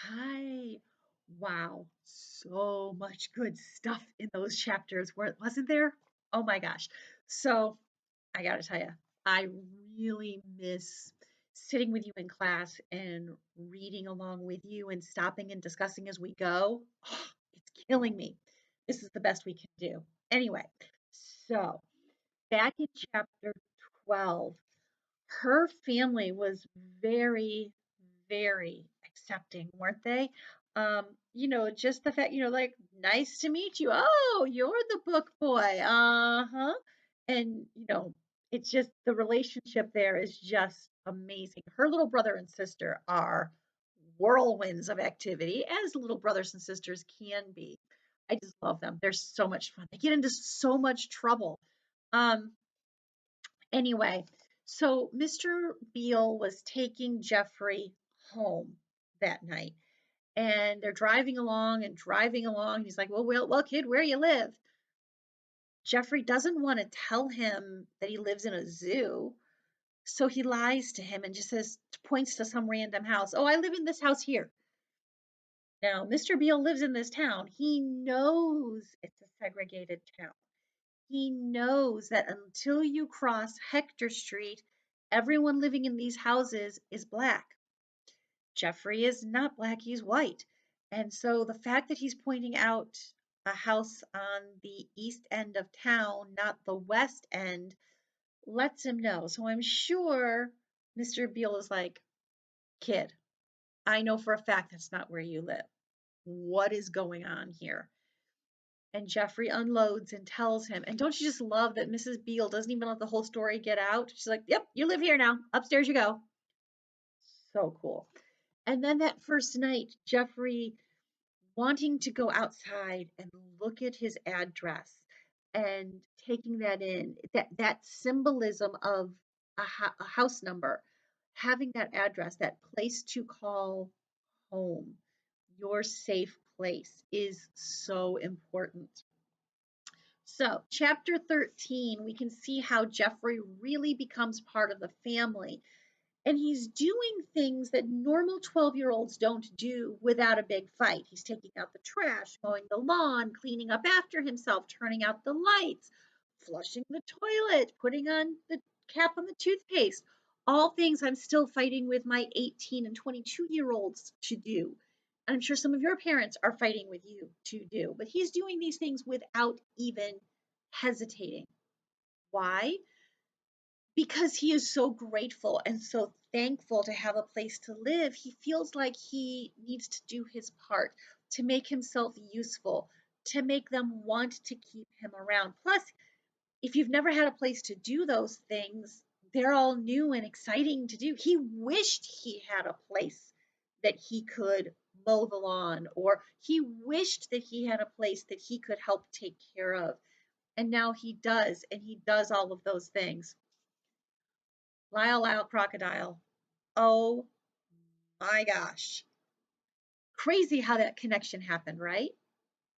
Hi. Wow. So much good stuff in those chapters, wasn't there? Oh my gosh. So I gotta tell you, I really miss sitting with you in class and reading along with you and stopping and discussing as we go. It's killing me. This is the best we can do. Anyway, so back in chapter 12, her family was very, very accepting, weren't they? Just the fact, like, nice to meet you. Oh, you're the book boy. Uh-huh. And, it's just the relationship there is just amazing. Her little brother and sister are whirlwinds of activity, as little brothers and sisters can be. I just love them. They're so much fun. They get into so much trouble. Um, Anyway, so Mr. Beale was taking Jeffrey home that night, and they're driving along and driving along. He's like, well, kid, where you live? Jeffrey doesn't want to tell him that he lives in a zoo, so he lies to him and just points to some random house. Oh, I live in this house here. Now, Mr. Beale lives in this town. He knows it's a segregated town. He knows that until you cross Hector Street, everyone living in these houses is black. Jeffrey is not black, he's white. And so the fact that he's pointing out a house on the east end of town, not the west end, lets him know. So I'm sure Mr. Beale is like, kid, I know for a fact that's not where you live. What is going on here? And Jeffrey unloads and tells him. And don't you just love that Mrs. Beale doesn't even let the whole story get out? She's like, yep, you live here now. Upstairs you go. So cool. And then that first night, Jeffrey wanting to go outside and look at his address and taking that in, that symbolism of a house number, having that address, that place to call home, your safe place is so important. So, chapter 13, we can see how Jeffrey really becomes part of the family. And he's doing things that normal 12-year-olds don't do without a big fight. He's taking out the trash, mowing the lawn, cleaning up after himself, turning out the lights, flushing the toilet, putting on the cap on the toothpaste. All things I'm still fighting with my 18 and 22-year-olds to do. I'm sure some of your parents are fighting with you to do, but he's doing these things without even hesitating. Why? Because he is so grateful and so thankful to have a place to live. He feels like he needs to do his part to make himself useful, to make them want to keep him around. Plus, if you've never had a place to do those things, they're all new and exciting to do. He wished he had a place that he could mow the lawn, or he wished that he had a place that he could help take care of. And now he does, and he does all of those things. Lyle, Lyle, crocodile. Oh my gosh. Crazy how that connection happened, right?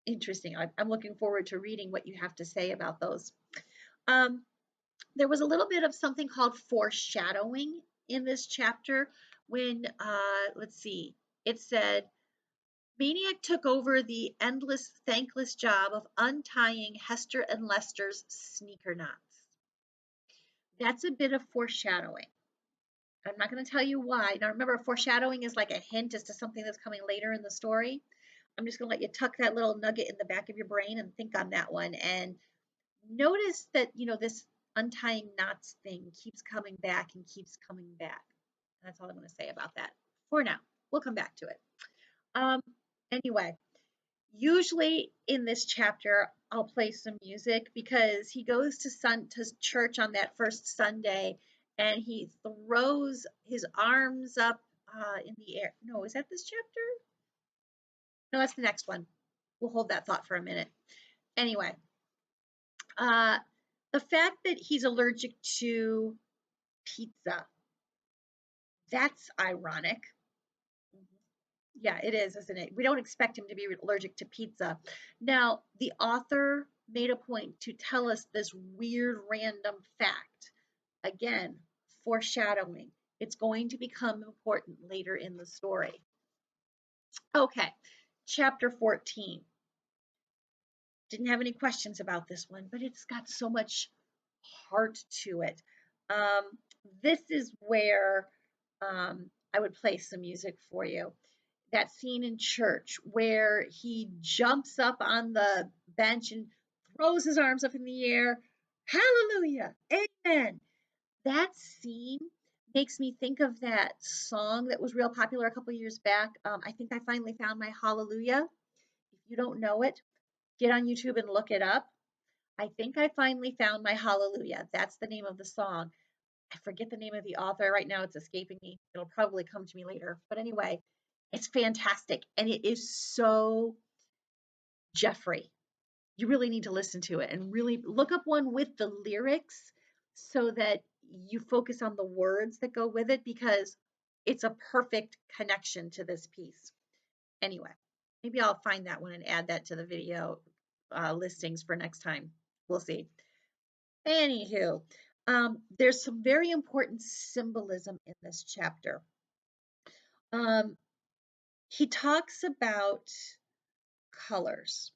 Interesting. I'm looking forward to reading what you have to say about those. Um, there was a little bit of something called foreshadowing in this chapter when, let's see, it said, Maniac took over the endless, thankless job of untying Hester and Lester's sneaker knots. That's a bit of foreshadowing. I'm not going to tell you why. Now, remember, foreshadowing is like a hint as to something that's coming later in the story. I'm just going to let you tuck that little nugget in the back of your brain and think on that one. And notice that, this untying knots thing keeps coming back and keeps coming back. That's all I'm going to say about that for now. We'll come back to it. Um, anyway, usually in this chapter, I'll play some music because he goes to church on that first Sunday and he throws his arms up in the air. No, is that this chapter? No, that's the next one. We'll hold that thought for a minute. Anyway, uh, the fact that he's allergic to pizza, that's ironic. Yeah, it is, isn't it? We don't expect him to be allergic to pizza. Now, the author made a point to tell us this weird random fact. Again, foreshadowing. It's going to become important later in the story. Okay, chapter 14. Didn't have any questions about this one, but it's got so much heart to it. Um, this is where I would play some music for you. That scene in church where he jumps up on the bench and throws his arms up in the air. Hallelujah. Amen. That scene makes me think of that song that was real popular a couple years back. I think I finally found my hallelujah. If you don't know it, get on YouTube and look it up. I think I finally found my hallelujah. That's the name of the song. I forget the name of the author right now. It's escaping me. It'll probably come to me later. But anyway, it's fantastic. And it is so Jeffrey. You really need to listen to it and really look up one with the lyrics so that you focus on the words that go with it because it's a perfect connection to this piece. Anyway, maybe I'll find that one and add that to the video listings for next time. We'll see. Anywho, there's some very important symbolism in this chapter. Um, he talks about colors,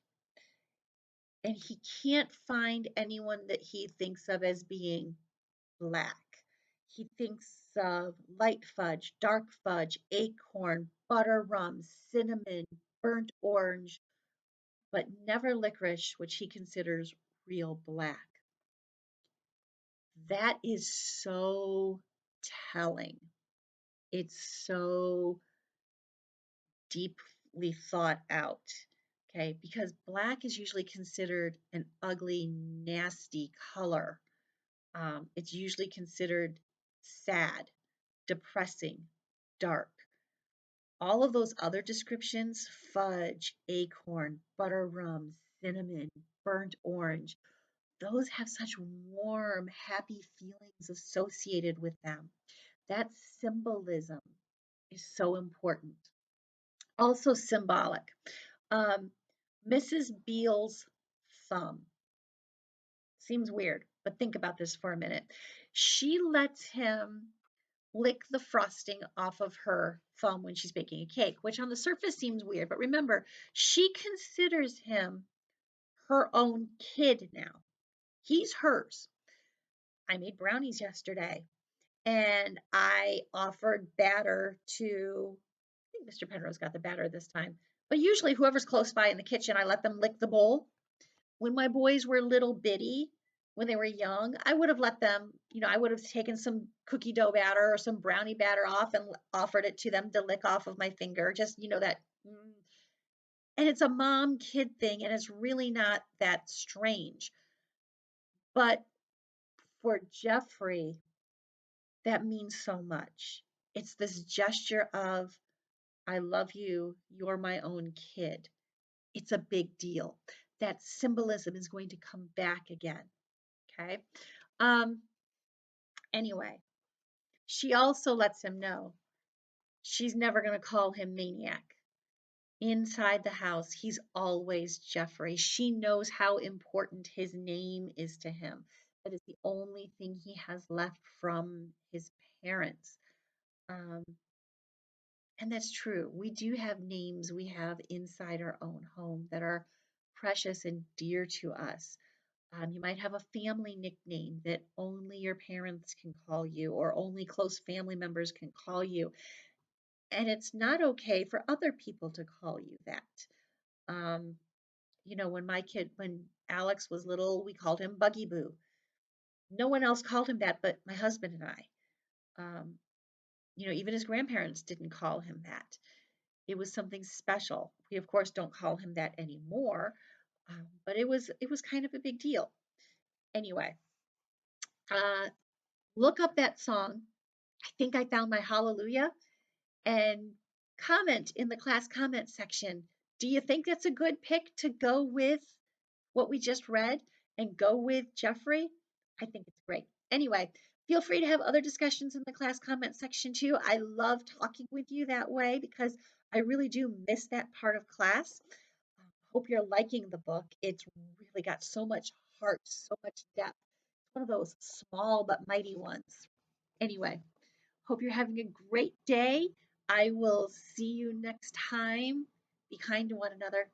and he can't find anyone that he thinks of as being black. He thinks of light fudge, dark fudge, acorn, butter rum, cinnamon, burnt orange, but never licorice, which he considers real black. That is so telling. It's so deeply thought out. Okay, because black is usually considered an ugly, nasty color. It's usually considered sad, depressing, dark. All of those other descriptions fudge, acorn, butter rum, cinnamon, burnt orange those have such warm, happy feelings associated with them. That symbolism is so important. Also symbolic. Um, Mrs. Beale's thumb. Seems weird, but think about this for a minute. She lets him lick the frosting off of her thumb when she's baking a cake, which on the surface seems weird, but remember, she considers him her own kid now. He's hers. I made brownies yesterday and I offered batter to, I think Mr. Penrose got the batter this time, but usually whoever's close by in the kitchen, I let them lick the bowl. When my boys were little bitty, when they were young, I would have let them, I would have taken some cookie dough batter or some brownie batter off and offered it to them to lick off of my finger. Just, that. And it's a mom kid thing, and it's really not that strange. But for Jeffrey, that means so much. It's this gesture of, I love you, you're my own kid. It's a big deal. That symbolism is going to come back again. Okay. Um, anyway, she also lets him know she's never going to call him Maniac. Inside the house, he's always Jeffrey. She knows how important his name is to him. That is the only thing he has left from his parents. Um, And that's true. We do have names we have inside our own home that are precious and dear to us. You might have a family nickname that only your parents can call you or only close family members can call you. And it's not okay for other people to call you that. Um, when Alex was little, we called him Buggy Boo. No one else called him that but my husband and I. Um, even his grandparents didn't call him that. It was something special. We of course don't call him that anymore, but it was kind of a big deal. Anyway, uh, look up that song. I think I found my hallelujah and comment in the class comment section. Do you think that's a good pick to go with what we just read and go with Jeffrey? I think it's great. Anyway, feel free to have other discussions in the class comment section too. I love talking with you that way because I really do miss that part of class. Hope you're liking the book. It's really got so much heart, so much depth. It's one of those small but mighty ones. Anyway, hope you're having a great day. I will see you next time. Be kind to one another.